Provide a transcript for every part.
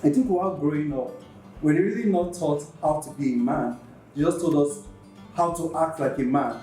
I think while growing up, we're really not taught how to be a man. They just told us how to act like a man.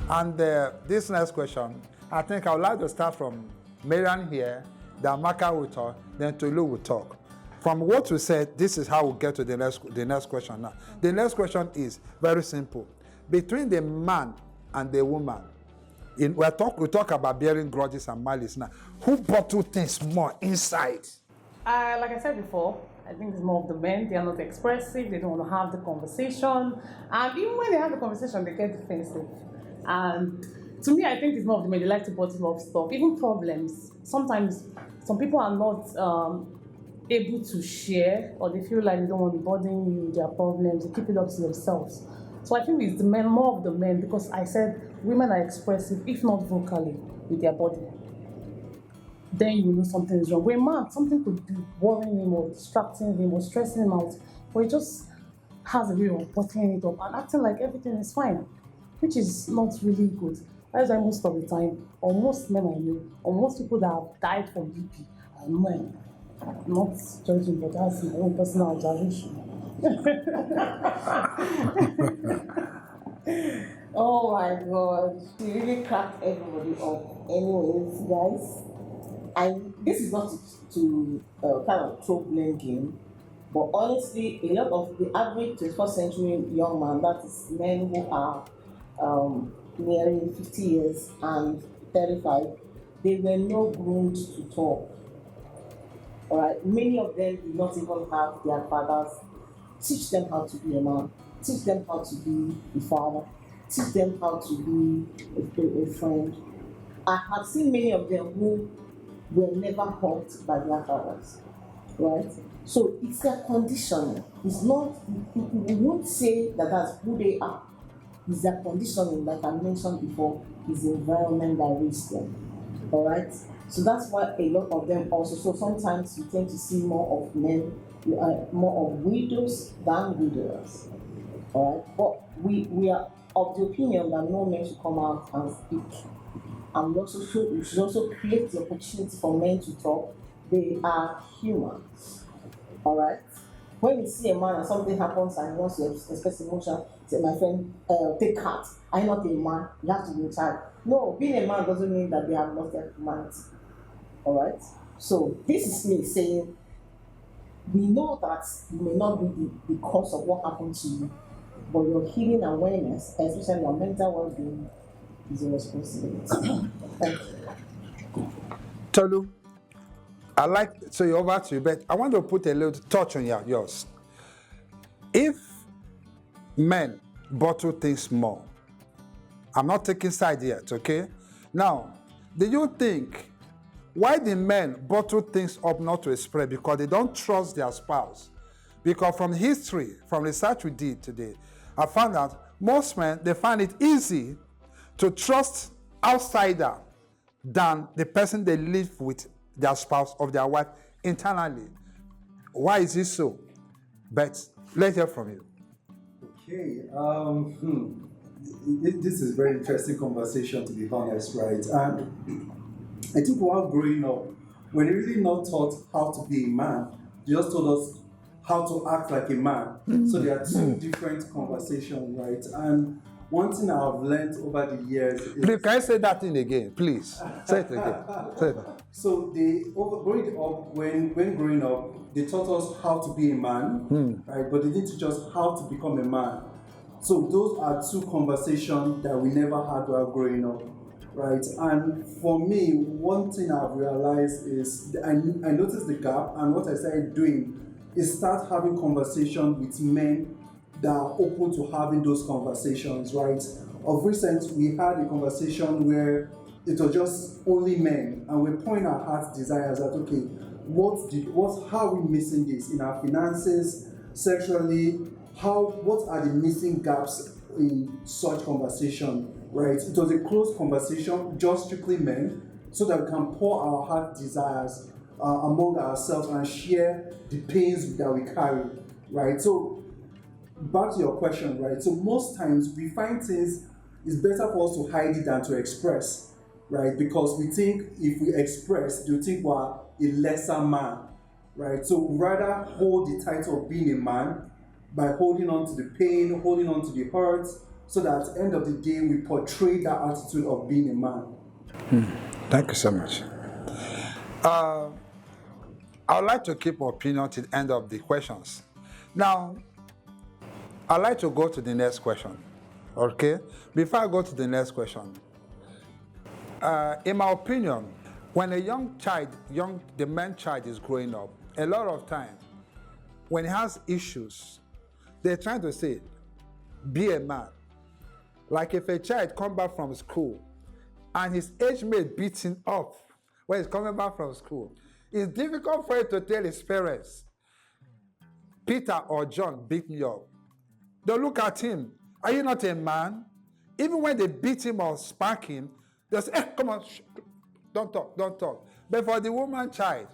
And this next question, I think I would like to start from Marian here, then Maka will talk, then Tolu will talk. From what you said, this is how we'll get to the next question now. The next question is very simple. Between the man and the woman, we talk about bearing grudges and malice now. Who bottle things more inside? Like I said before, I think it's more of the men. They are not expressive. They don't want to have the conversation. And even when they have the conversation, they get defensive. And to me, I think it's more of the men. They like to bottle up stuff, even problems. Sometimes some people are not able to share, or they feel like they don't want to be bothering you with their problems. They keep it up to themselves. So I think it's the men, more of the men, because I said women are expressive, if not vocally, with their body. Then you know something is wrong. With a man, something could be worrying him or distracting him or stressing him out, but he just has a way of bottling it up and acting like everything is fine, which is not really good. That's why most of the time, or most men I know, or most people that have died from BP are men. I'm not judging, but that's my own personal observation. Oh my god, she really cracked everybody up. Anyways, guys, this is not to kind of throw blame game, but honestly, a lot of the average 21st century young man, that is men who are nearing 50 years and 35, they were not groomed to talk. All right, many of them do not even have their fathers teach them how to be a man, teach them how to be a father, teach them how to be a friend. I have seen many of them who were never helped by their fathers, right? So it's their conditioning. It's not, we won't say that that's who they are. It's their conditioning, like I mentioned before, is the environment that raised them, all right? So that's why a lot of them also, so sometimes you tend to see more of men, more of widows than widowers, all right? But we are of the opinion that no men should come out and speak. And we should also create the opportunity for men to talk. They are humans, all right? When you see a man and something happens and he wants to express emotion, say, my friend, take heart. I'm not a man, you have to be a child. No, being a man doesn't mean that they have lost their humanity, all right? So this is me saying, we know that you may not be the cause of what happened to you, but your healing awareness, especially your mental well-being, is a responsibility. Thank you. Tolu, so you're over to you, but I want to put a little touch on yours. If men bottle things more, I'm not taking side yet, okay? Now, do you think why the men bottle things up not to express? Because they don't trust their spouse. Because from history, from research we did today, I found out most men, they find it easy to trust outsider than the person they live with, their spouse or their wife internally. Why is this so? But let's hear from you. Okay, this is a very interesting conversation, to be honest, right? And I think while growing up, we're really not taught how to be a man. They just told us how to act like a man. So there are two different conversations, right? And one thing I've learned over the years is... Please, can you say that thing again, please? Say it again. Say it. So when growing up, they taught us how to be a man, right? But they didn't teach us how to become a man. So those are two conversations that we never had while growing up, right? And for me, one thing I've realized is I noticed the gap, and what I started doing is start having conversations with men that are open to having those conversations, right? Of recent, we had a conversation where it was just only men, and we're pouring our heart's desires that, okay, how are we missing this in our finances, sexually? What are the missing gaps in such conversation, right? It was a closed conversation, just strictly men, so that we can pour our heart desires among ourselves and share the pains that we carry, right? So back to your question, right? So most times we find things, it's better for us to hide it than to express, right? Because we think if we express, they think we're a lesser man, right? So we rather hold the title of being a man by holding on to the pain, holding on to the hurt, so that at the end of the day, we portray that attitude of being a man. Thank you so much. I would like to keep my opinion to the end of the questions. Now, I'd like to go to the next question, okay? Before I go to the next question, in my opinion, when a young child, the man child is growing up, a lot of time, when he has issues, they're trying to say, be a man. Like if a child comes back from school and his age mate beats him up when he's coming back from school, it's difficult for him to tell his parents, Peter or John beat me up. They'll look at him, are you not a man? Even when they beat him or spank him, they'll say, come on, don't talk. But for the woman child,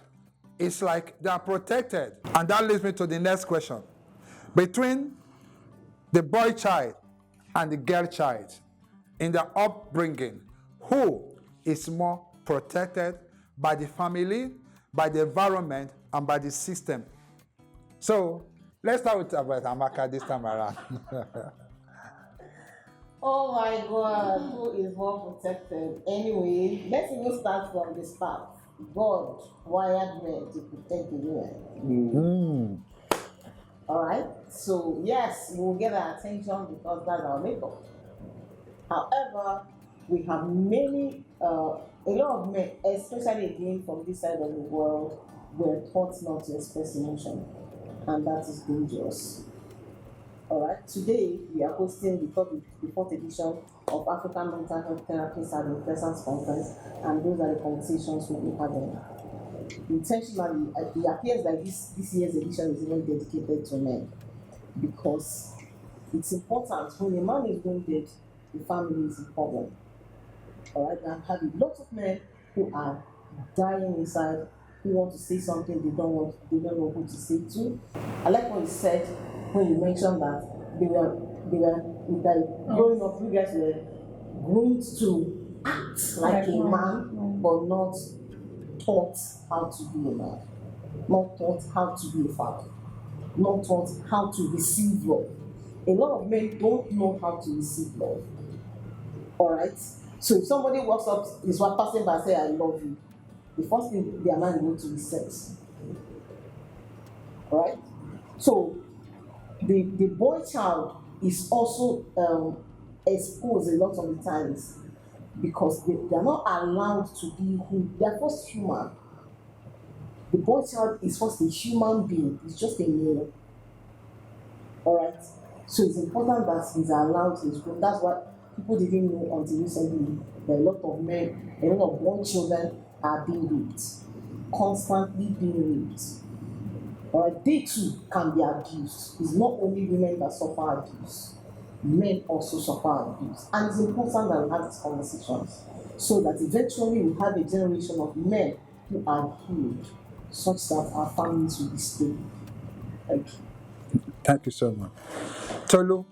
it's like they are protected. And that leads me to the next question. Between the boy child and the girl child, in their upbringing, who is more protected by the family, by the environment, and by the system? So let's start with Amaka this time around. Oh my God, who is more protected? Anyway, let's even start from the start. God wired men to protect the women. All right, so yes, we'll get our attention because that's our makeup. However, we have many, a lot of men, especially again from this side of the world, were taught not to express emotion, and that is dangerous. All right, today we are hosting the fourth edition of African Mental Health Therapists and Influencers Conference, and those are the conversations we'll be having. Intentionally, it appears like this year's edition is even dedicated to men, because it's important. When a man is wounded, the family is a problem. All right, and having lots of men who are dying inside, who want to say something they don't know who to say to. I like what you said when you mentioned that they were growing up, you guys were groomed to act like a man, but not taught how to be a man, not taught how to be a father, not taught how to receive love. A lot of men don't know how to receive love. All right. So if somebody walks up, is one passing by, say, "I love you," the first thing their mind goes to is sex. All right. So the boy child is also exposed a lot of the times because they are not allowed to be who they are. First human. The boy child is first a human being. It's just a male. All right. So it's important that he's allowed his growth. That's what people didn't know until recently. That a lot of men, a lot of born children are being raped, constantly being raped. All right, they too can be abused. It's not only women that suffer abuse, men also suffer abuse. And it's important that we have these conversations so that eventually we have a generation of men who are healed, such that our families will be stable. Thank you. Thank you so much. Tolu,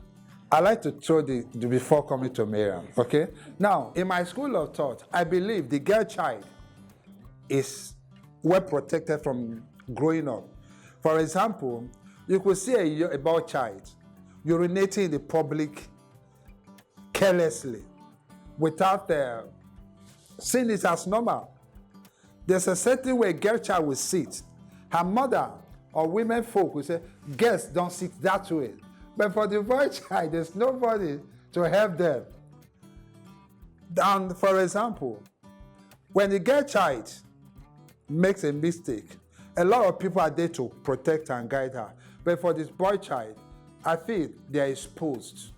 I like to throw the before coming to Miriam, okay? Now, in my school of thought, I believe the girl child is well protected from growing up. For example, you could see a boy child urinating in the public carelessly without seeing it as normal. There's a certain way a girl child will sit. Her mother or women folk will say, girls don't sit that way. But for the boy child, there's nobody to help them. And for example, when the girl child makes a mistake, a lot of people are there to protect and guide her. But for this boy child, I feel they are exposed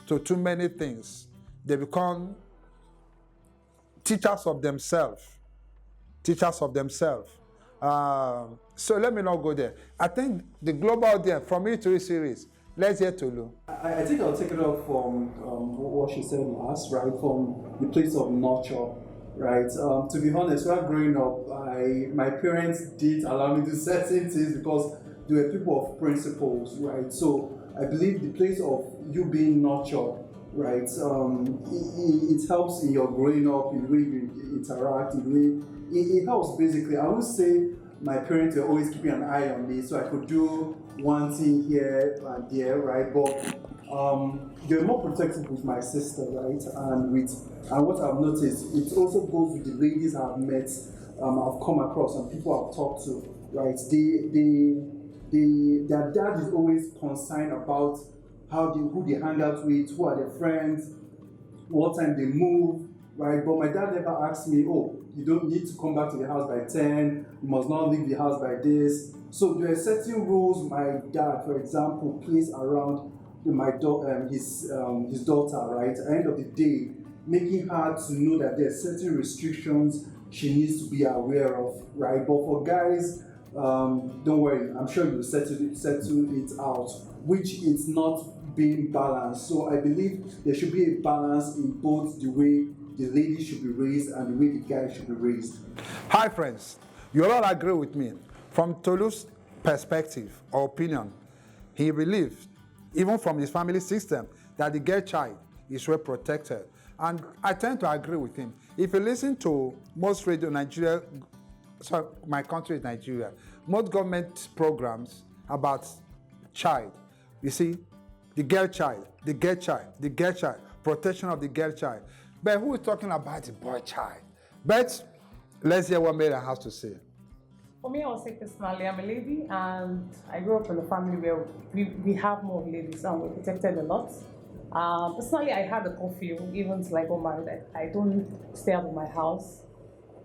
to too many things. They become teachers of themselves. So let me not go there. I think the global audience, from E3 series, let's hear Tolu. I think I'll take it up from what she said last, right? From the place of nurture, right? To be honest, while growing up, my parents did allow me to do certain things because they were people of principles, right? So I believe the place of you being nurtured, right? It helps in your growing up, in the way you interact, in the way it helps basically. I would say my parents were always keeping an eye on me, so I could do one thing here and there, right? But they were more protective with my sister, right? And what I've noticed, it also goes with the ladies I've met, I've come across, and people I've talked to, right? Their dad is always concerned about who they hang out with, who are their friends, what time they move, right? But my dad never asked me, oh, you don't need to come back to the house by 10, you must not leave the house by this. So there are certain rules my dad, for example, placed around his daughter, right? At the end of the day, making her to know that there are certain restrictions she needs to be aware of, right? But for guys, don't worry, I'm sure you'll settle it out, which is not being balanced. So I believe there should be a balance in both the way the lady should be raised and the way the guy should be raised. Hi friends, you all agree with me. From Tolu's perspective or opinion, he believes, even from his family system, that the girl child is well protected. And I tend to agree with him. If you listen to most radio Nigeria, sorry, my country is Nigeria, most government programs about child, you see, the girl child, the girl child, the girl child, protection of the girl child. But who is talking about the boy child? But let's hear what Mary has to say. For me, I would say personally, I'm a lady, and I grew up in a family where we have more ladies and we're protected a lot. Personally, I had a curfew even till I got married. I don't stay out of my house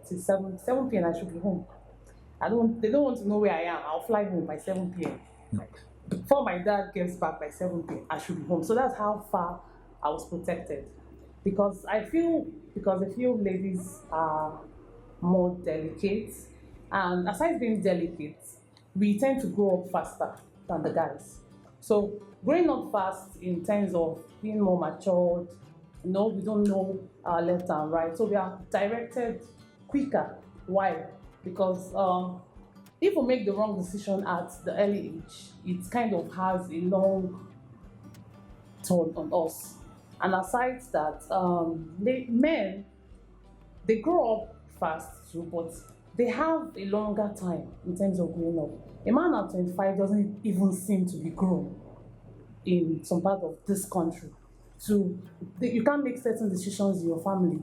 till 7 p.m. I should be home. They don't want to know where I am. I'll fly home by 7 p.m. Before my dad gets back by 7 p.m., I should be home. So that's how far I was protected. Because I feel ladies are more delicate, and aside being delicate, we tend to grow up faster than the guys. So growing up fast in terms of being more matured, we don't know our left and right, so we are directed quicker. Why? Because if we make the wrong decision at the early age, it kind of has a long toll on us. And aside that, men, they grow up fast too, but they have a longer time in terms of growing up. A man at 25 doesn't even seem to be grown in some part of this country. You can't make certain decisions in your family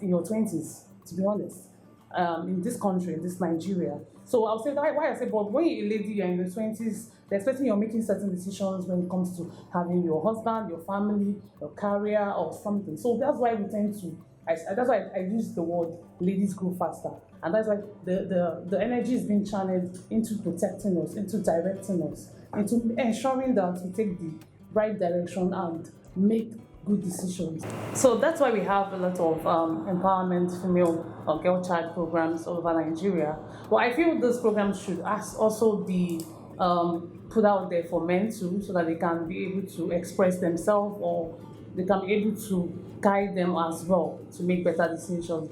in your 20s, to be honest, in this country, in this Nigeria. So I'll say that why I say, but when you're a lady, you're in the 20s, they're expecting you're making certain decisions when it comes to having your husband, your family, your career, or something. So that's why we tend to, that's why I use the word ladies grow faster. And that's why the energy is being channeled into protecting us, into directing us, into ensuring that we take the right direction and make good decisions. So that's why we have a lot of empowerment female or girl child programs all over Nigeria. But I feel those programs should also be put out there for men too, so that they can be able to express themselves, or they can be able to guide them as well to make better decisions.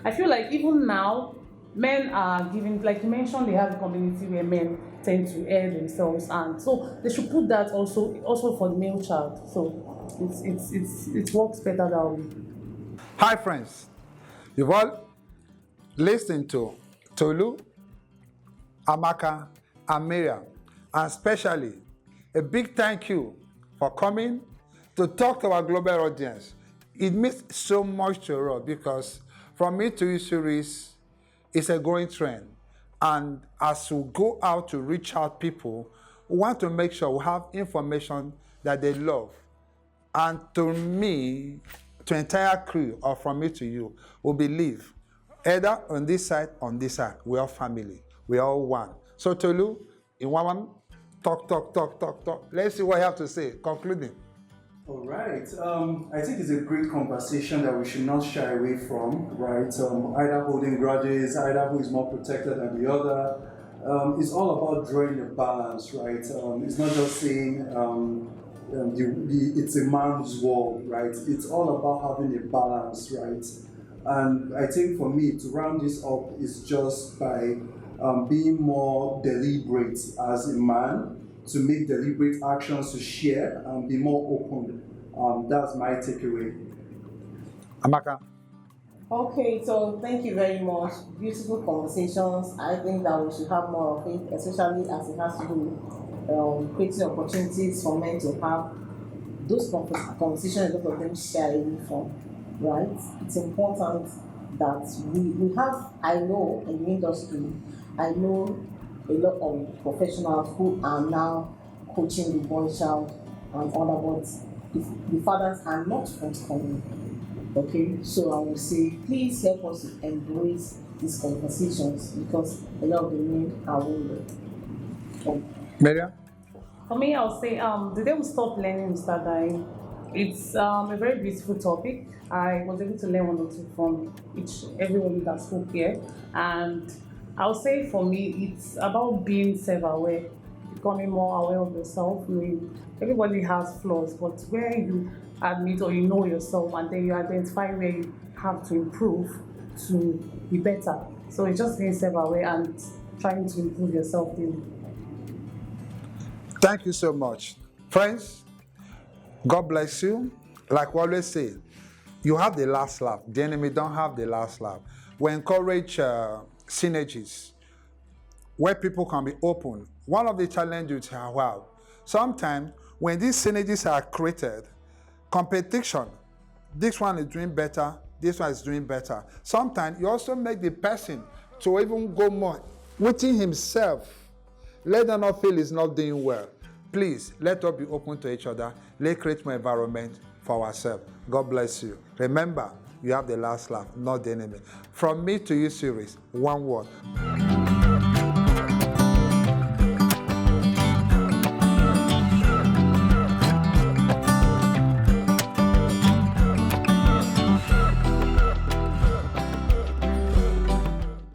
I feel like even now, men are given, like you mentioned, they have a community where men tend to air themselves, and so they should put that also for the male child. So it works better that way. Hi friends, you've all listened to Tolu, Amaka, and Miriam, and especially a big thank you for coming to talk to our global audience. It means so much to us because From Me to You series is a growing trend. And as we go out to reach out people, we want to make sure we have information that they love. And to me, to entire crew of From Me to You, we believe either on this side, we are family. We are all one. So Tolu, in one, talk. Let's see what you have to say, concluding. All right. I think it's a great conversation that we should not shy away from, right? Either holding grudges, either who is more protected than the other. It's all about drawing a balance, right? It's not just saying it's a man's world, right? It's all about having a balance, right? And I think for me, to round this up is just by being more deliberate as a man, to make deliberate actions, to share and be more open. That's my takeaway. Amaka. Okay, so thank you very much. Beautiful conversations. I think that we should have more of it, especially as it has to do with creating opportunities for men to have those conversations, a lot of them sharing from, right? It's important that we have, I know in the industry, I know a lot of professionals who are now coaching the boy child and other, but the fathers are not forthcoming. Okay, so I will say, please help us to embrace these conversations because a lot of the men are wounded. Miriam? For me, I'll say the day we stop learning, we start dying. It's a very beautiful topic. I was able to learn one or two from everyone that spoke here. And I'll say for me, it's about being self-aware, becoming more aware of yourself. I mean, everybody has flaws, but where you admit or you know yourself and then you identify where you have to improve to be better. So it's just being self-aware and trying to improve yourself daily. Thank you so much. Friends, God bless you. Like we always say, you have the last laugh. The enemy don't have the last laugh. We encourage synergies where people can be open. One of the challenges you have, sometimes when these synergies are created, competition, this one is doing better, this one is doing better. Sometimes you also make the person to even go more within himself. Let them not feel he's not doing well. Please, let us be open to each other. Let's create more environment for ourselves. God bless you. Remember, you have the last laugh, not the enemy. From me to you series, one word.